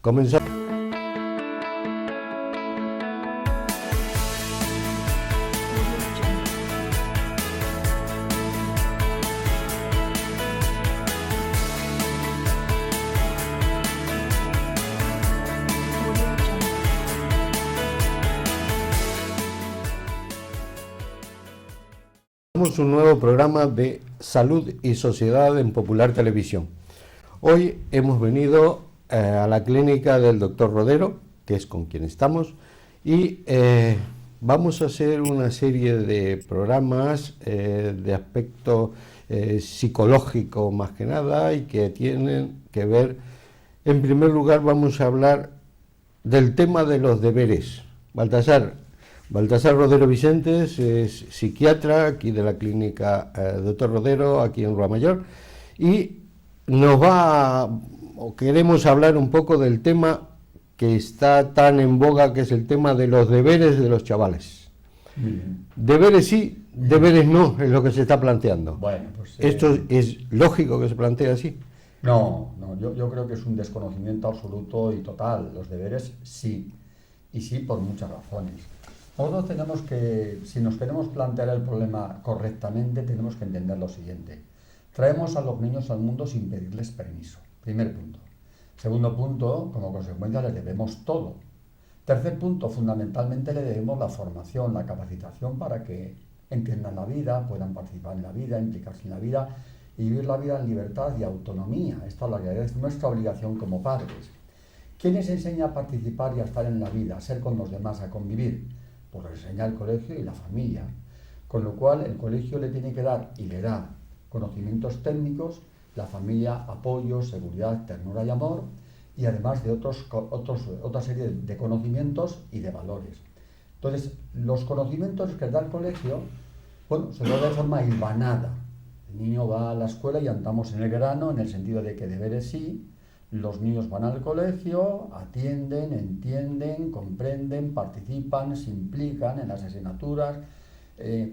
Comenzamos. Un nuevo programa de Salud y Sociedad en Popular Televisión. Hoy hemos venido a la clínica del doctor Rodero, que es con quien estamos, y vamos a hacer una serie de programas de aspecto psicológico más que nada, y que tienen que ver, en primer lugar vamos a hablar del tema de los deberes. Baltasar Rodero Vicentes es psiquiatra aquí de la clínica Dr. Rodero, aquí en Rua Mayor, y queremos hablar un poco del tema que está tan en boga, que es el tema de los deberes de los chavales. Deberes sí, deberes no, es lo que se está planteando. Bueno, pues, ¿Esto es lógico que se plantee así? No, yo creo que es un desconocimiento absoluto y total. Los deberes sí, y sí por muchas razones. Nosotros tenemos que, si nos queremos plantear el problema correctamente, tenemos que entender lo siguiente. Traemos a los niños al mundo sin pedirles permiso. Primer punto. Segundo punto, como consecuencia les debemos todo. Tercer punto, fundamentalmente le debemos la formación, la capacitación para que entiendan la vida, puedan participar en la vida, implicarse en la vida y vivir la vida en libertad y autonomía. Esta es nuestra obligación como padres. ¿Quién les enseña a participar y a estar en la vida, a ser con los demás, a convivir? Pues lo enseña el colegio y la familia, con lo cual el colegio le tiene que dar y le da conocimientos técnicos, la familia apoyo, seguridad, ternura y amor, y además de otra serie de conocimientos y de valores. Entonces, los conocimientos que da el colegio, bueno, se da de forma hilvanada. El niño va a la escuela y andamos en el grano, en el sentido de que deberes sí. Los niños van al colegio, atienden, entienden, comprenden, participan, se implican en las asignaturas,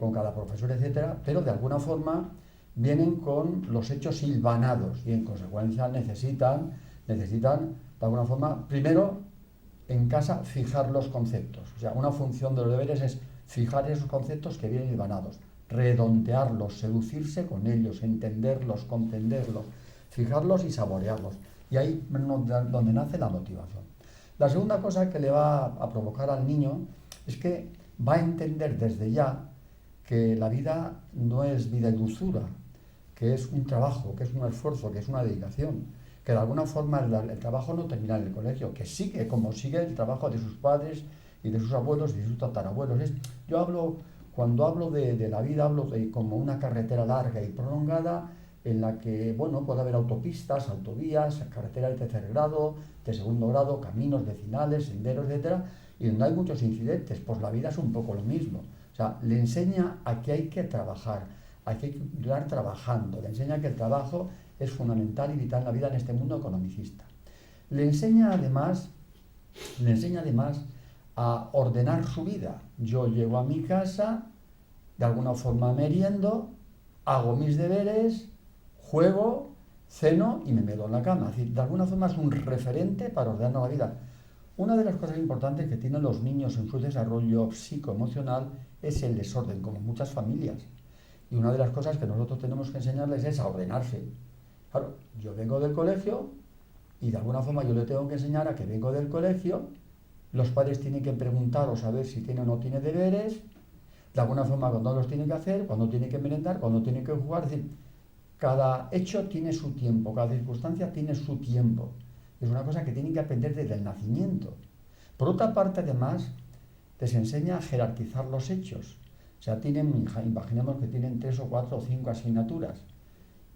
con cada profesor, etcétera, pero de alguna forma vienen con los hechos hilvanados y en consecuencia necesitan de alguna forma, primero en casa fijar los conceptos. O sea, una función de los deberes es fijar esos conceptos que vienen hilvanados, redondearlos, seducirse con ellos, entenderlos, comprenderlos, fijarlos y saborearlos. Y ahí es donde nace la motivación. La segunda cosa que le va a provocar al niño es que va a entender desde ya que la vida no es vida y dulzura, que es un trabajo, que es un esfuerzo, que es una dedicación, que de alguna forma el trabajo no termina en el colegio, que sigue como sigue el trabajo de sus padres y de sus abuelos y de sus tatarabuelos. Cuando hablo de la vida, hablo de como una carretera larga y prolongada, en la que, bueno, puede haber autopistas, autovías, carreteras de tercer grado, de segundo grado, caminos vecinales, senderos, etcétera, y donde hay muchos incidentes. Pues la vida es un poco lo mismo. O sea, le enseña a que hay que trabajar, hay que continuar trabajando, le enseña que el trabajo es fundamental y vital en la vida en este mundo economicista. Le enseña además a ordenar su vida. Yo llego a mi casa, de alguna forma meriendo, hago mis deberes, juego, ceno y me meto en la cama. Es decir, de alguna forma es un referente para ordenar la vida. Una de las cosas importantes que tienen los niños en su desarrollo psicoemocional es el desorden, como muchas familias. Y una de las cosas que nosotros tenemos que enseñarles es a ordenarse. Claro, yo vengo del colegio y de alguna forma yo le tengo que enseñar a que vengo del colegio. Los padres tienen que preguntar o saber si tiene o no tiene deberes. De alguna forma, cuándo los tiene que hacer, cuándo tiene que merendar, cuándo tiene que jugar. Es decir, cada hecho tiene su tiempo, cada circunstancia tiene su tiempo. Es una cosa que tienen que aprender desde el nacimiento. Por otra parte, además, les enseña a jerarquizar los hechos. O sea, imaginemos que tienen 3 o 4 o 5 asignaturas.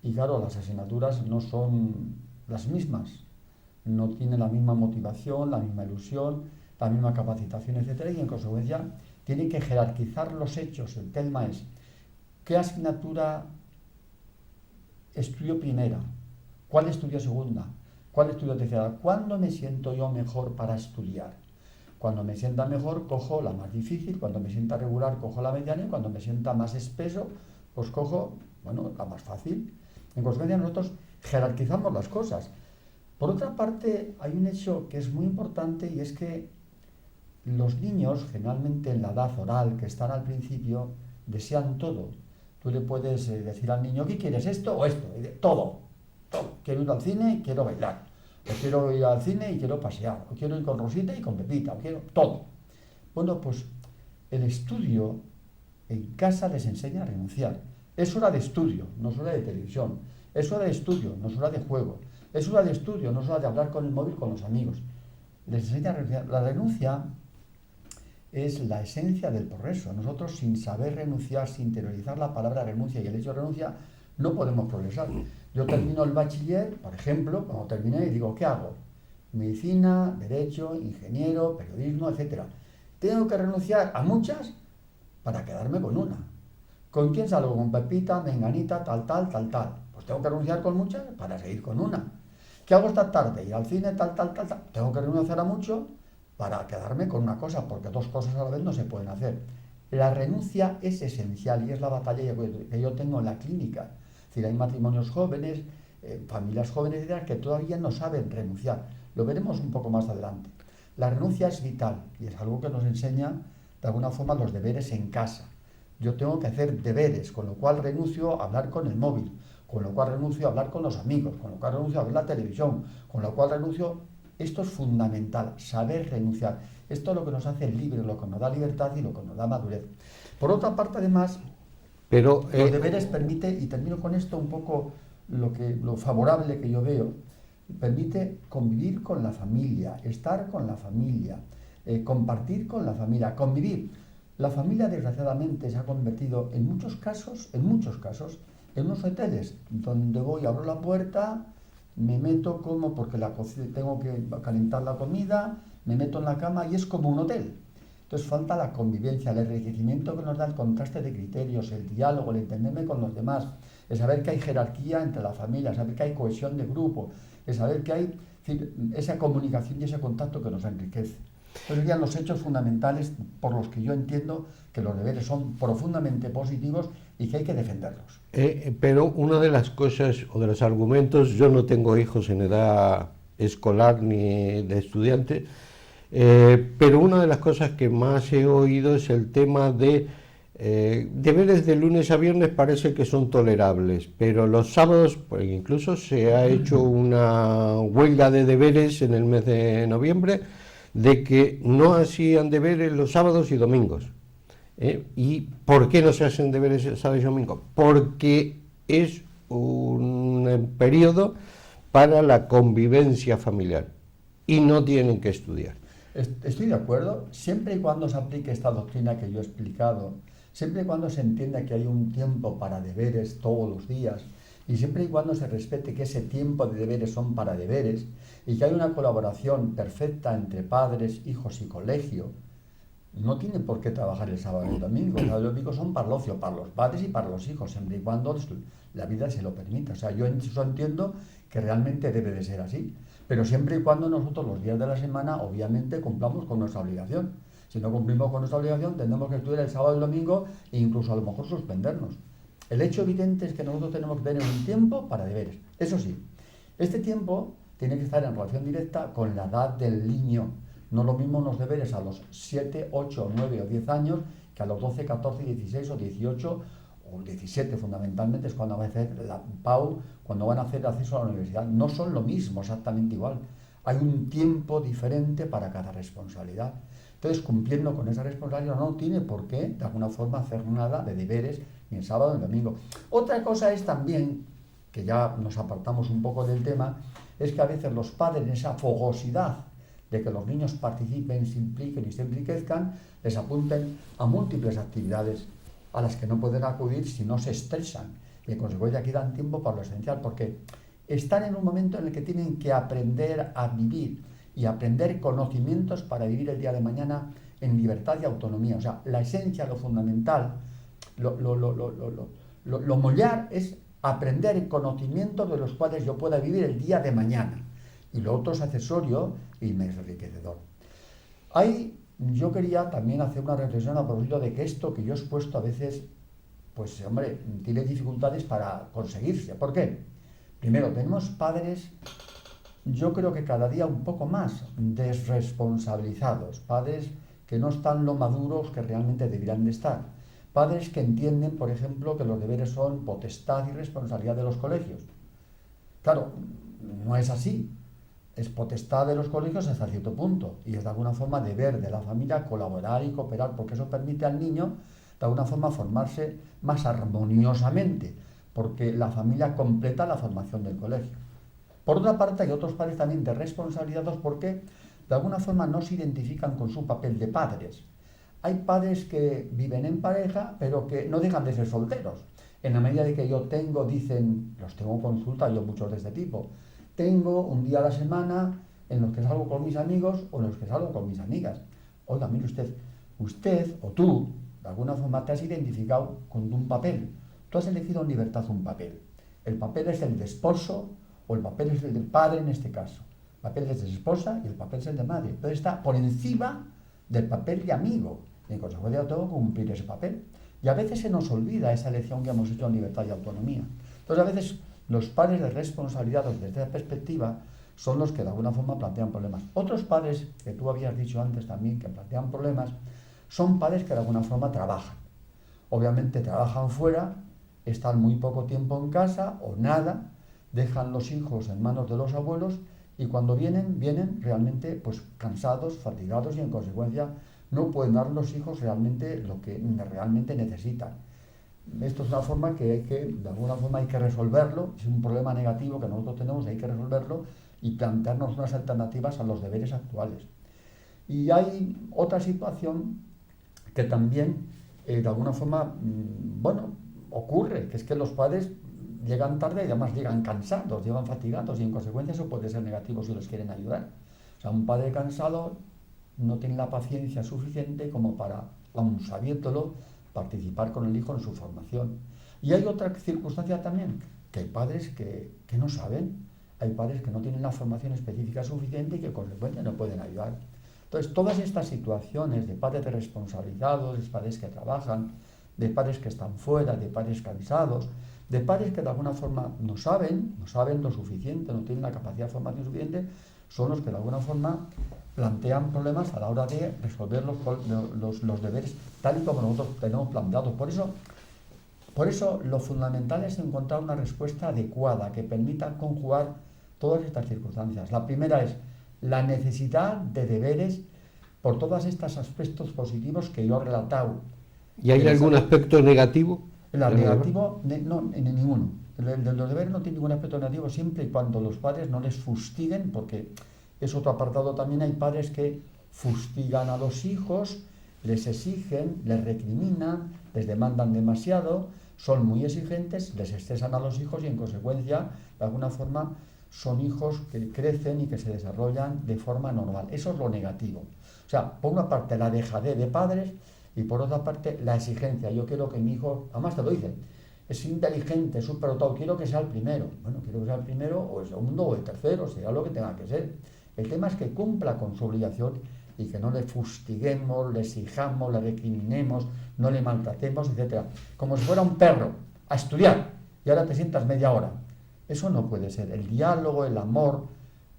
Y claro, las asignaturas no son las mismas. No tienen la misma motivación, la misma ilusión, la misma capacitación, etcétera. Y en consecuencia, tienen que jerarquizar los hechos. El tema es, ¿qué asignatura estudio primera? ¿Cuál estudio segunda? ¿Cuál estudio tercera? ¿Cuándo me siento yo mejor para estudiar? Cuando me sienta mejor, cojo la más difícil. Cuando me sienta regular, cojo la mediana. Y cuando me sienta más espeso, pues cojo, la más fácil. En consecuencia, nosotros jerarquizamos las cosas. Por otra parte, hay un hecho que es muy importante y es que los niños, generalmente en la edad oral, que están al principio, desean todo. Tú le puedes decir al niño, ¿qué quieres, esto o esto? Y dice, todo, todo. Quiero ir al cine y quiero bailar. O quiero ir al cine y quiero pasear. O quiero ir con Rosita y con Pepita. O quiero todo. Bueno, pues el estudio en casa les enseña a renunciar. Es hora de estudio, no es hora de televisión. Es hora de estudio, no es hora de juego. Es hora de estudio, no es hora de hablar con el móvil con los amigos. Les enseña a renunciar. La renuncia es la esencia del progreso. Nosotros, sin saber renunciar, sin interiorizar la palabra renuncia y el hecho de renuncia, no podemos progresar. Yo termino el bachiller, por ejemplo, cuando terminé, y digo, ¿qué hago? Medicina, derecho, ingeniero, periodismo, etcétera. Tengo que renunciar a muchas para quedarme con una. ¿Con quién salgo? Con Pepita, Menganita, tal, tal, tal, tal. Pues tengo que renunciar con muchas para seguir con una. ¿Qué hago esta tarde? Ir al cine, tal, tal, tal, tal. Tengo que renunciar a mucho para quedarme con una cosa, porque dos cosas a la vez no se pueden hacer. La renuncia es esencial y es la batalla que yo tengo en la clínica. Es decir, hay matrimonios jóvenes, familias jóvenes, etcétera, que todavía no saben renunciar. Lo veremos un poco más adelante. La renuncia es vital y es algo que nos enseña de alguna forma los deberes en casa. Yo tengo que hacer deberes, con lo cual renuncio a hablar con el móvil, con lo cual renuncio a hablar con los amigos, con lo cual renuncio a ver la televisión, con lo cual renuncio. Esto es fundamental, saber renunciar. Esto es lo que nos hace libres, lo que nos da libertad y lo que nos da madurez. Por otra parte, además, Pero, los deberes permite, y termino con esto un poco lo favorable que yo veo, permite convivir con la familia, estar con la familia, compartir con la familia, convivir. La familia, desgraciadamente, se ha convertido en muchos casos, en unos hoteles donde voy, abro la puerta, me meto, como porque tengo que calentar la comida, me meto en la cama y es como un hotel. Entonces falta la convivencia, el enriquecimiento que nos da el contraste de criterios, el diálogo, el entenderme con los demás, el saber que hay jerarquía entre la familia, el saber que hay cohesión de grupo, el saber que hay esa comunicación y ese contacto que nos enriquece. Entonces serían los hechos fundamentales por los que yo entiendo que los deberes son profundamente positivos y que hay que defenderlos. Pero una de las cosas o de los argumentos, yo no tengo hijos en edad escolar ni de estudiante, pero una de las cosas que más he oído es el tema de deberes de lunes a viernes parece que son tolerables, pero los sábados, pues incluso se ha hecho una huelga de deberes en el mes de noviembre de que no hacían deberes los sábados y domingos. ¿Y por qué no se hacen deberes sábados y domingos? Porque es un periodo para la convivencia familiar y no tienen que estudiar. Estoy de acuerdo, siempre y cuando se aplique esta doctrina que yo he explicado, siempre y cuando se entienda que hay un tiempo para deberes todos los días, y siempre y cuando se respete que ese tiempo de deberes son para deberes, y que hay una colaboración perfecta entre padres, hijos y colegio, no tiene por qué trabajar el sábado y el domingo. El sábado y el domingo son para el ocio, para los padres y para los hijos, siempre y cuando la vida se lo permita. O sea, yo eso entiendo que realmente debe de ser así. Pero siempre y cuando nosotros los días de la semana, obviamente, cumplamos con nuestra obligación. Si no cumplimos con nuestra obligación, tendremos que estudiar el sábado y el domingo e incluso a lo mejor suspendernos. El hecho evidente es que nosotros tenemos que tener un tiempo para deberes. Eso sí, este tiempo tiene que estar en relación directa con la edad del niño. No lo mismo los deberes a los 7, 8, 9 o 10 años que a los 12, 14, 16 o 18 o 17 fundamentalmente es cuando van a hacer la PAU, cuando van a hacer acceso a la universidad. No son lo mismo, exactamente igual. Hay un tiempo diferente para cada responsabilidad. Entonces, cumpliendo con esa responsabilidad, no tiene por qué, de alguna forma, hacer nada de deberes ni el sábado ni el domingo. Otra cosa es también, que ya nos apartamos un poco del tema, es que a veces los padres, en esa fogosidad de que los niños participen, se impliquen y se enriquezcan, les apunten a múltiples actividades a las que no pueden acudir si no se estresan. Y en consecuencia aquí dan tiempo para lo esencial, porque están en un momento en el que tienen que aprender a vivir y aprender conocimientos para vivir el día de mañana en libertad y autonomía. O sea, la esencia, lo fundamental, lo mollar es aprender conocimientos de los cuales yo pueda vivir el día de mañana. Y lo otro es accesorio y me es enriquecedor. Yo quería también hacer una reflexión a propósito de que esto que yo he expuesto a veces, pues hombre, tiene dificultades para conseguirse. ¿Por qué? Primero, tenemos padres yo creo que cada día un poco más desresponsabilizados, padres que no están lo maduros que realmente deberían de estar, padres que entienden, por ejemplo, que los deberes son potestad y responsabilidad de los colegios. Claro, no es así. Es potestad de los colegios hasta cierto punto y es de alguna forma deber de la familia colaborar y cooperar porque eso permite al niño de alguna forma formarse más armoniosamente porque la familia completa la formación del colegio. Por otra parte hay otros padres también de responsabilidad porque de alguna forma no se identifican con su papel de padres. Hay padres que viven en pareja pero que no dejan de ser solteros. En la medida de que yo tengo, dicen, los tengo consulta, yo muchos de este tipo, tengo un día a la semana en los que salgo con mis amigos o en los que salgo con mis amigas. Oiga, mire usted o tú, de alguna forma te has identificado con un papel. Tú has elegido en libertad un papel. El papel es el de esposo o el papel es el del padre en este caso. El papel es de esposa y el papel es el de madre. Entonces está por encima del papel de amigo. Y en consecuencia tengo que cumplir ese papel. Y a veces se nos olvida esa elección que hemos hecho en libertad y autonomía. Entonces a veces los padres de responsabilidad desde esta perspectiva son los que de alguna forma plantean problemas. Otros padres, que tú habías dicho antes también, que plantean problemas, son padres que de alguna forma trabajan. Obviamente trabajan fuera, están muy poco tiempo en casa o nada, dejan los hijos en manos de los abuelos y cuando vienen realmente pues cansados, fatigados y en consecuencia no pueden dar a los hijos realmente lo que realmente necesitan. Esto es una forma de alguna forma hay que resolverlo, es un problema negativo que nosotros tenemos, hay que resolverlo y plantearnos unas alternativas a los deberes actuales. Y hay otra situación que también, de alguna forma, ocurre, que es que los padres llegan tarde y además llegan cansados, llegan fatigados y en consecuencia eso puede ser negativo si los quieren ayudar. O sea, un padre cansado no tiene la paciencia suficiente como para, aun sabiéndolo, participar con el hijo en su formación. Y hay otra circunstancia también, que hay padres que no saben, hay padres que no tienen la formación específica suficiente y que consecuentemente no pueden ayudar. Entonces, todas estas situaciones de padres responsabilizados, de padres que trabajan, de padres que están fuera, de padres cansados, de padres que de alguna forma no saben lo suficiente, no tienen la capacidad de formación suficiente, son los que de alguna forma plantean problemas a la hora de resolver los deberes tal y como nosotros tenemos planteados. Por eso lo fundamental es encontrar una respuesta adecuada que permita conjugar todas estas circunstancias. La primera es la necesidad de deberes por todos estos aspectos positivos que yo he relatado. ¿Y hay algún aspecto negativo? El negativo, no, en ninguno. El de los deberes no tiene ningún aspecto negativo siempre y cuando los padres no les fustiguen, porque es otro apartado también. Hay padres que fustigan a los hijos, les exigen, les recriminan, les demandan demasiado, son muy exigentes, les estresan a los hijos y en consecuencia, de alguna forma, son hijos que crecen y que se desarrollan de forma normal. Eso es lo negativo. O sea, por una parte la dejadez de padres y por otra parte la exigencia. Yo quiero que mi hijo, además te lo dicen, es inteligente, es superdotado, quiero que sea el primero. Bueno, quiero que sea el primero o el segundo o el tercero, será lo que tenga que ser. El tema es que cumpla con su obligación y que no le fustiguemos, le exijamos, le recriminemos, no le maltratemos, etc. Como si fuera un perro, a estudiar, y ahora te sientas media hora. Eso no puede ser. El diálogo, el amor,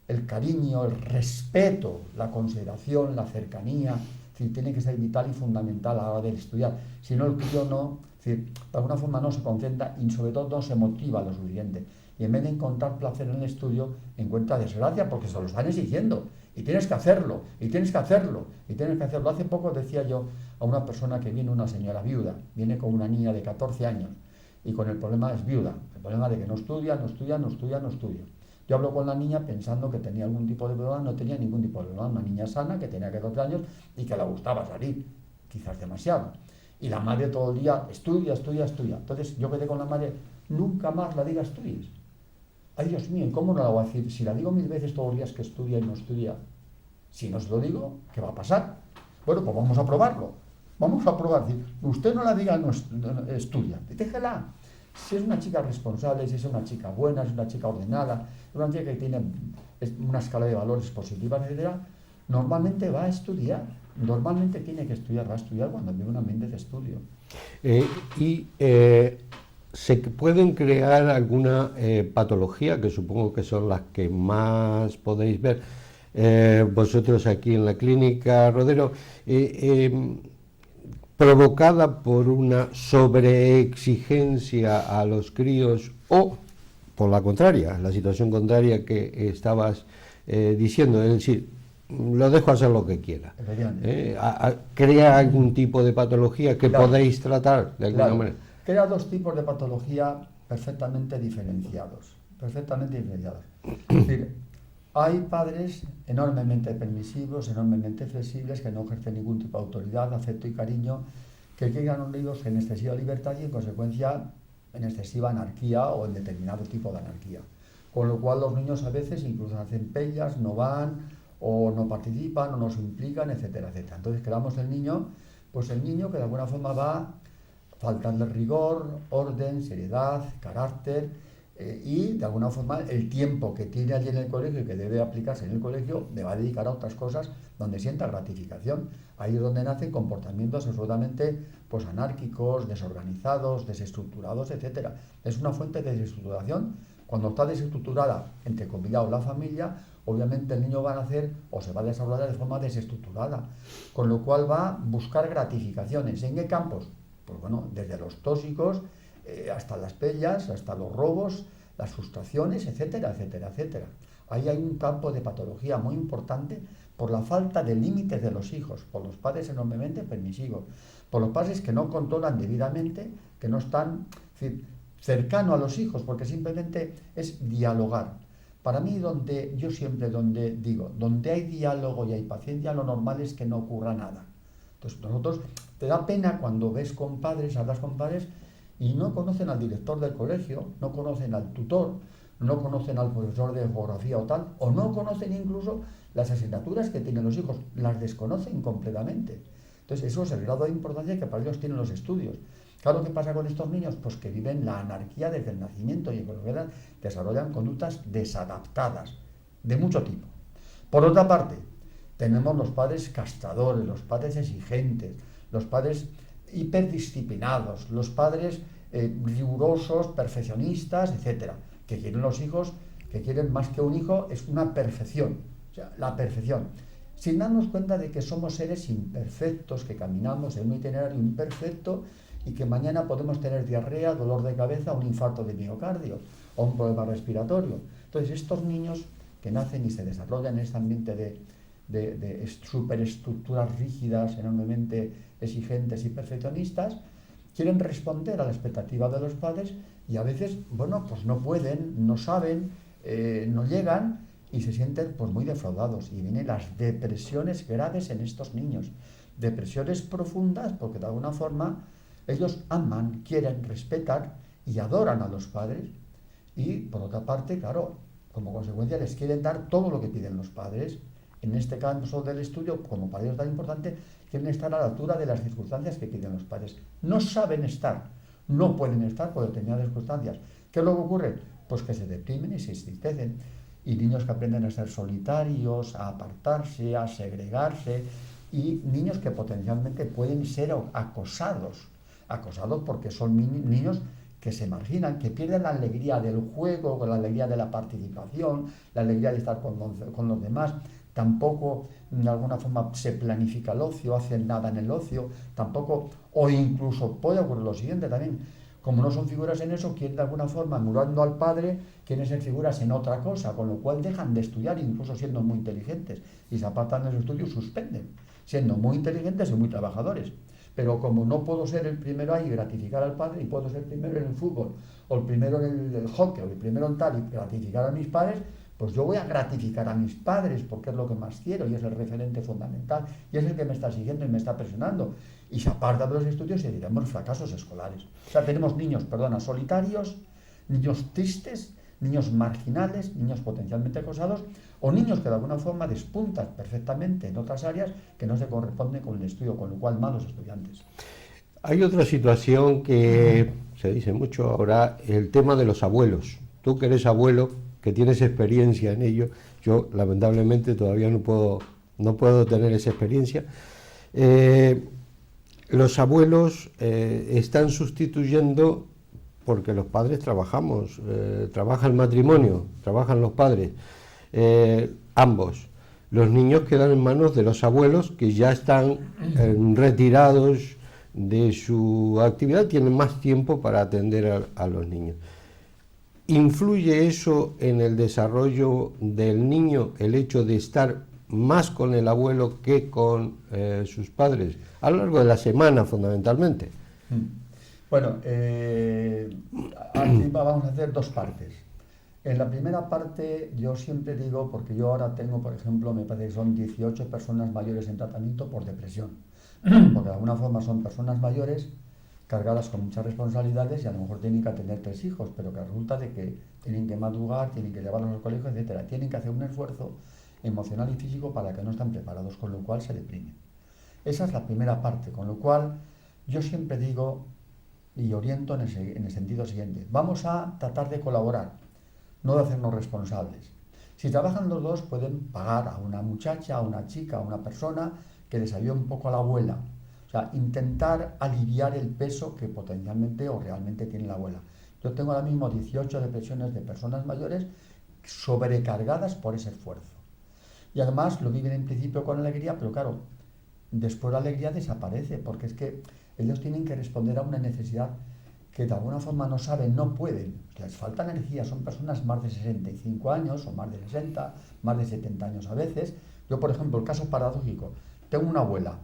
el cariño, el respeto, la consideración, la cercanía, tiene que ser vital y fundamental a la hora de estudiar. Si no, el crío no, de alguna forma no se concentra y sobre todo no se motiva lo suficiente. Y en vez de encontrar placer en el estudio, encuentra desgracia porque se lo están exigiendo. Y tienes que hacerlo, y tienes que hacerlo, y tienes que hacerlo. Hace poco decía yo a una persona que viene, una señora viuda, viene con una niña de 14 años y con el problema es viuda, el problema de que no estudia. Yo hablo con la niña pensando que tenía algún tipo de problema, no tenía ningún tipo de problema, una niña sana que tenía 14 años y que le gustaba salir, quizás demasiado. Y la madre todo el día estudia. Entonces yo quedé con la madre, nunca más la diga estudies. Ay, Dios mío, ¿y cómo no la voy a decir? Si la digo 1000 veces todos los días que estudia y no estudia, si no os lo digo, ¿qué va a pasar? Bueno, pues vamos a probarlo. Vamos a probar. Usted no la diga, no estudia. Déjela. Si es una chica responsable, si es una chica buena, si es una chica ordenada, es una chica que tiene una escala de valores positivas, etc., normalmente va a estudiar. Normalmente tiene que estudiar, va a estudiar cuando vive un ambiente de estudio. ¿se pueden crear alguna patología, que supongo que son las que más podéis ver vosotros aquí en la clínica, Rodero, provocada por una sobreexigencia a los críos o por la contraria, la situación contraria que estabas diciendo, es decir, lo dejo hacer lo que quiera? ¿Crea algún tipo de patología que podéis tratar de alguna manera? Crea dos tipos de patología perfectamente diferenciados. Perfectamente diferenciados. Es decir, hay padres enormemente permisivos, enormemente flexibles, que no ejercen ningún tipo de autoridad, afecto y cariño, que crían a los niños en excesiva libertad y en consecuencia en excesiva anarquía o en determinado tipo de anarquía. Con lo cual los niños a veces incluso hacen pellas, no van o no participan o no se implican, etcétera, etcétera. Entonces creamos el niño, pues el niño que de alguna forma va faltando rigor, orden, seriedad, carácter, y de alguna forma el tiempo que tiene allí en el colegio y que debe aplicarse en el colegio le va a dedicar a otras cosas donde sienta gratificación. Ahí es donde nacen comportamientos absolutamente pues anárquicos, desorganizados, desestructurados, etcétera. Es una fuente de desestructuración. Cuando está desestructurada, entre comillas, la familia, obviamente el niño va a nacer o se va a desarrollar de forma desestructurada, con lo cual va a buscar gratificaciones. ¿En qué campos? Pues bueno, desde los tóxicos hasta las pellas, hasta los robos, las frustraciones, etcétera, etcétera, etcétera. Ahí hay un campo de patología muy importante por la falta de límites de los hijos, por los padres enormemente permisivos, por los padres que no controlan debidamente, que no están cercanos a los hijos, porque simplemente es dialogar. Para mí, donde hay diálogo y hay paciencia, lo normal es que no ocurra nada. Entonces, nosotros, te da pena cuando ves con padres, hablas con padres, y no conocen al director del colegio, no conocen al tutor, no conocen al profesor de geografía o tal, o no conocen incluso las asignaturas que tienen los hijos, las desconocen completamente. Entonces, eso es el grado de importancia que para ellos tienen los estudios. Claro, ¿qué pasa con estos niños? Pues que viven la anarquía desde el nacimiento y en desarrollan conductas desadaptadas, de mucho tipo. Por otra parte, tenemos los padres castradores, los padres exigentes, los padres hiperdisciplinados, los padres rigurosos, perfeccionistas, etcétera, que quieren los hijos, que quieren más que un hijo, es una perfección, o sea, la perfección, sin darnos cuenta de que somos seres imperfectos, que caminamos en un itinerario imperfecto y que mañana podemos tener diarrea, dolor de cabeza, un infarto de miocardio o un problema respiratorio. Entonces, estos niños que nacen y se desarrollan en este ambiente de superestructuras rígidas, enormemente exigentes y perfeccionistas, quieren responder a la expectativa de los padres y a veces, bueno, pues no pueden, no saben, no llegan y se sienten pues muy defraudados. Y vienen las depresiones graves en estos niños, depresiones profundas porque de alguna forma ellos aman, quieren, respetan y adoran a los padres y por otra parte, claro, como consecuencia les quieren dar todo lo que piden los padres. En este caso del estudio, como para ellos tan importante, quieren estar a la altura de las circunstancias que piden los padres. No saben estar, no pueden estar por determinadas circunstancias. ¿Qué es lo que ocurre? Pues que se deprimen y se entristecen. Y niños que aprenden a ser solitarios, a apartarse, a segregarse, y niños que potencialmente pueden ser acosados porque son niños que se marginan, que pierden la alegría del juego, la alegría de la participación, la alegría de estar con los demás. Tampoco de alguna forma se planifica el ocio, hacen nada en el ocio, tampoco, o incluso puede ocurrir lo siguiente también, como no son figuras en eso, quieren de alguna forma, emulando al padre, quieren ser figuras en otra cosa, con lo cual dejan de estudiar, incluso siendo muy inteligentes, y se apartan de los estudios, suspenden, siendo muy inteligentes y muy trabajadores. Pero como no puedo ser el primero ahí y gratificar al padre, y puedo ser el primero en el fútbol, o el primero en el hockey, o el primero en tal, y gratificar a mis padres, pues yo voy a gratificar a mis padres porque es lo que más quiero y es el referente fundamental y es el que me está siguiendo y me está presionando. Y se aparta de los estudios y diremos fracasos escolares. O sea, tenemos niños, solitarios, niños tristes, niños marginales, niños potencialmente acosados o niños que de alguna forma despuntan perfectamente en otras áreas que no se corresponden con el estudio, con lo cual malos estudiantes. Hay otra situación que se dice mucho ahora, el tema de los abuelos. Tú que eres abuelo, que tienes experiencia en ello, yo lamentablemente todavía no puedo tener esa experiencia. Los abuelos están sustituyendo porque los padres trabajamos, trabaja el matrimonio, trabajan los padres, ambos. Los niños quedan en manos de los abuelos que ya están retirados de su actividad, tienen más tiempo para atender a los niños. ¿Influye eso en el desarrollo del niño, el hecho de estar más con el abuelo que con sus padres, a lo largo de la semana fundamentalmente? Bueno, aquí vamos a hacer dos partes. En la primera parte yo siempre digo, porque yo ahora tengo, por ejemplo, me parece que son 18 personas mayores en tratamiento por depresión, porque de alguna forma son personas mayores cargadas con muchas responsabilidades y a lo mejor tienen que tener 3 hijos, pero que resulta de que tienen que madrugar, tienen que llevarlos al colegio, etcétera. Tienen que hacer un esfuerzo emocional y físico para que no están preparados, con lo cual se deprimen. Esa es la primera parte, con lo cual yo siempre digo y oriento en el sentido siguiente. Vamos a tratar de colaborar, no de hacernos responsables. Si trabajan los dos, pueden pagar a una muchacha, a una chica, a una persona que les ayude un poco a la abuela. O sea, intentar aliviar el peso que potencialmente o realmente tiene la abuela. Yo tengo ahora mismo 18 depresiones de personas mayores sobrecargadas por ese esfuerzo. Y además lo viven en principio con alegría, pero claro, después la alegría desaparece, porque es que ellos tienen que responder a una necesidad que de alguna forma no saben, no pueden, les falta energía, son personas más de 65 años, o más de 60, más de 70 años a veces. Yo, por ejemplo, el caso paradójico, tengo una abuela,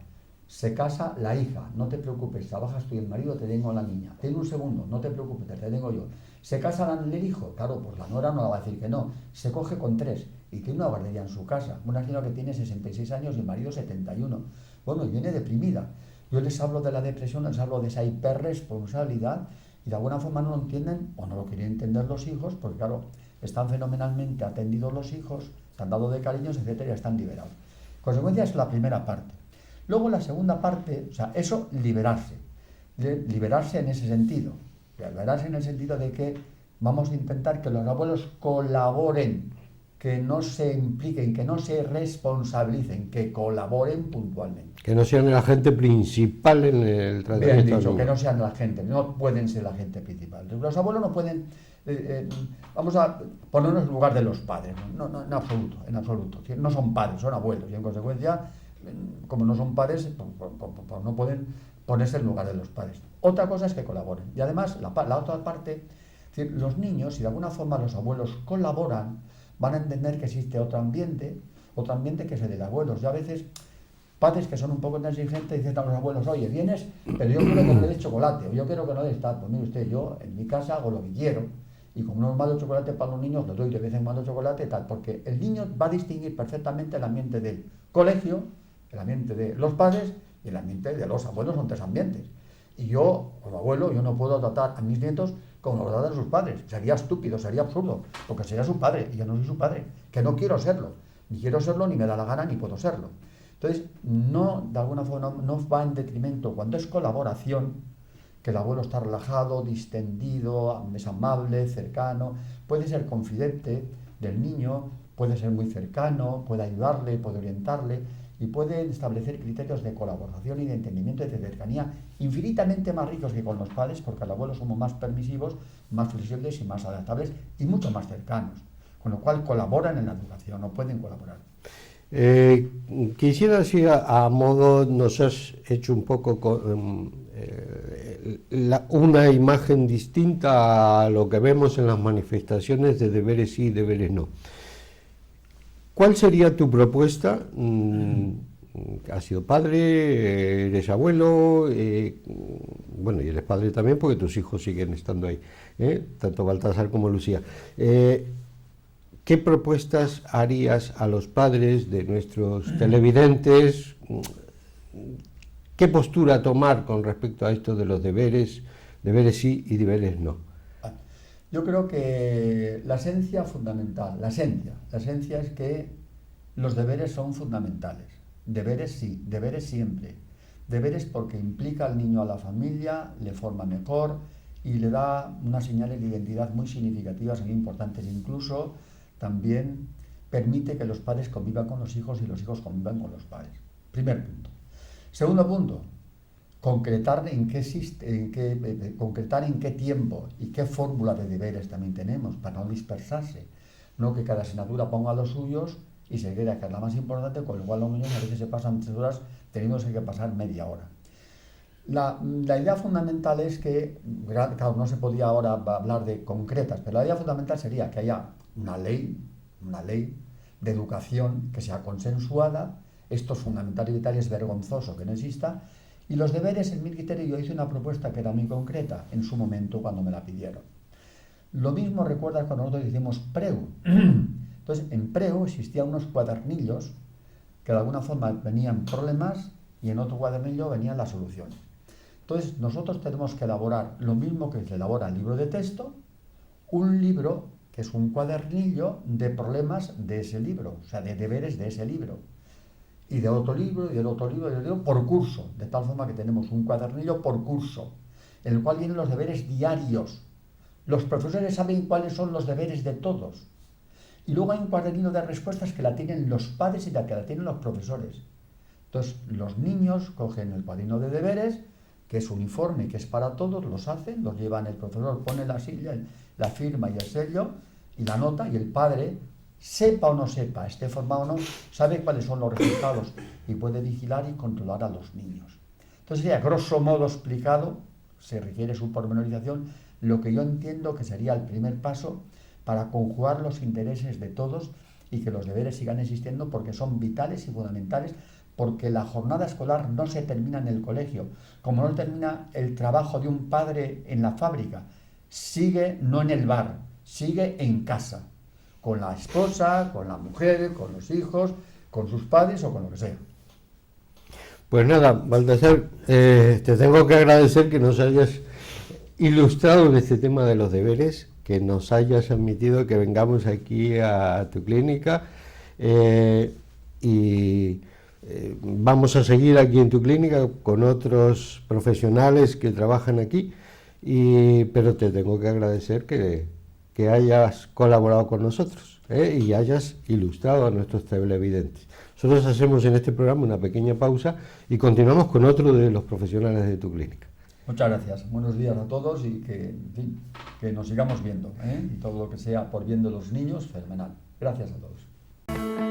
se casa la hija, no te preocupes, trabajas tú y el marido, te tengo la niña. Tengo un segundo, no te preocupes, te tengo yo. Se casa el hijo, claro, pues la nuera no la va a decir que no, se coge con 3 y tiene una guardería en su casa. Una señora que tiene 66 años y el marido 71. Bueno, y viene deprimida. Yo les hablo de la depresión, les hablo de esa hiperresponsabilidad y de alguna forma no lo entienden o no lo quieren entender los hijos, porque claro, están fenomenalmente atendidos los hijos, están dados de cariños, etcétera, y están liberados. Consecuencia es la primera parte. Luego la segunda parte, o sea, eso liberarse en ese sentido, liberarse en el sentido de que vamos a intentar que los abuelos colaboren, que no se impliquen, que no se responsabilicen, que colaboren puntualmente. Que no sean el agente principal en el tratamiento. Bien dicho, que no sean la gente, no pueden ser la gente principal. Los abuelos no pueden, vamos a ponernos en lugar de los padres, no, en absoluto, no son padres, son abuelos y en consecuencia, como no son padres, pues no pueden ponerse en lugar de los padres. Otra cosa es que colaboren. Y además, la otra parte, es decir, los niños, si de alguna forma los abuelos colaboran, van a entender que existe otro ambiente que es el de los abuelos. Y a veces, padres que son un poco negligentes dicen a los abuelos, oye, vienes, pero yo quiero que no le des chocolate, o yo quiero que no le des tal. Pues mire usted, yo en mi casa hago lo que quiero, y como no os mando chocolate para los niños, les doy de vez en cuando chocolate, tal, porque el niño va a distinguir perfectamente el ambiente del colegio, el ambiente de los padres y el ambiente de los abuelos. Son 3 ambientes. Y yo, como abuelo, yo no puedo tratar a mis nietos como lo tratan sus padres. Sería estúpido, sería absurdo, porque sería su padre, y yo no soy su padre, que no quiero serlo. Ni quiero serlo, ni me da la gana, ni puedo serlo. Entonces, no, de alguna forma, no va en detrimento, cuando es colaboración, que el abuelo está relajado, distendido, es amable, cercano, puede ser confidente del niño, puede ser muy cercano, puede ayudarle, puede orientarle, y puede establecer criterios de colaboración y de entendimiento y de cercanía infinitamente más ricos que con los padres, porque al abuelo somos más permisivos, más flexibles y más adaptables y mucho más cercanos, con lo cual colaboran en la educación, no pueden colaborar. Quisiera si a modo nos has hecho un poco una imagen distinta a lo que vemos en las manifestaciones de deberes sí y deberes no. ¿Cuál sería tu propuesta? Has sido padre, eres abuelo, bueno, y eres padre también porque tus hijos siguen estando ahí, tanto Baltasar como Lucía. ¿Qué propuestas harías a los padres de nuestros televidentes? ¿Qué postura tomar con respecto a esto de los deberes sí y deberes no? Yo creo que la esencia fundamental, la esencia es que los deberes son fundamentales. Deberes sí, deberes siempre. Deberes porque implica al niño a la familia, le forma mejor y le da unas señales de identidad muy significativas y muy importantes. Incluso también permite que los padres convivan con los hijos y los hijos convivan con los padres. Primer punto. Segundo punto, concretar en qué concretar en qué tiempo y qué fórmula de deberes también tenemos para no dispersarse, no que cada asignatura ponga los suyos y se crea que es la más importante, con lo cual los niños a veces se pasan 3 horas teniéndose que pasar media hora. La idea fundamental es que, claro, no se podía ahora hablar de concretas, pero la idea fundamental sería que haya una ley de educación que sea consensuada. Esto es fundamental y vital, y es vergonzoso que no exista. Y los deberes, en mi criterio, yo hice una propuesta que era muy concreta en su momento cuando me la pidieron. Lo mismo recuerdas cuando nosotros hicimos PREU. Entonces, en PREU existían unos cuadernillos que de alguna forma venían problemas y en otro cuadernillo venían las soluciones. Entonces, nosotros tenemos que elaborar lo mismo que se elabora el libro de texto, un libro que es un cuadernillo de problemas de ese libro, o sea, de deberes de ese libro. Y de otro libro, y del otro libro, y del otro, por curso, de tal forma que tenemos un cuadernillo por curso, en el cual vienen los deberes diarios. Los profesores saben cuáles son los deberes de todos. Y luego hay un cuadernillo de respuestas que la tienen los padres y que la tienen los profesores. Entonces, los niños cogen el cuaderno de deberes, que es uniforme, que es para todos, los hacen, los llevan, el profesor pone la silla, la firma y el sello, y la nota, y el padre, sepa o no sepa, esté formado o no, sabe cuáles son los resultados y puede vigilar y controlar a los niños. Entonces, ya, grosso modo explicado, se requiere su pormenorización, lo que yo entiendo que sería el primer paso para conjugar los intereses de todos y que los deberes sigan existiendo, porque son vitales y fundamentales, porque la jornada escolar no se termina en el colegio, como no termina el trabajo de un padre en la fábrica, sigue no en el bar, sigue en casa, con la esposa, con la mujer, con los hijos, con sus padres o con lo que sea. Pues nada, Baltasar, te tengo que agradecer que nos hayas ilustrado en este tema de los deberes, que nos hayas admitido que vengamos aquí a tu clínica y vamos a seguir aquí en tu clínica con otros profesionales que trabajan aquí, pero te tengo que agradecer que hayas colaborado con nosotros y hayas ilustrado a nuestros televidentes. Nosotros hacemos en este programa una pequeña pausa y continuamos con otro de los profesionales de tu clínica. Muchas gracias, buenos días a todos y que, en fin, que nos sigamos viendo, y todo lo que sea por bien de los niños, fenomenal. Gracias a todos.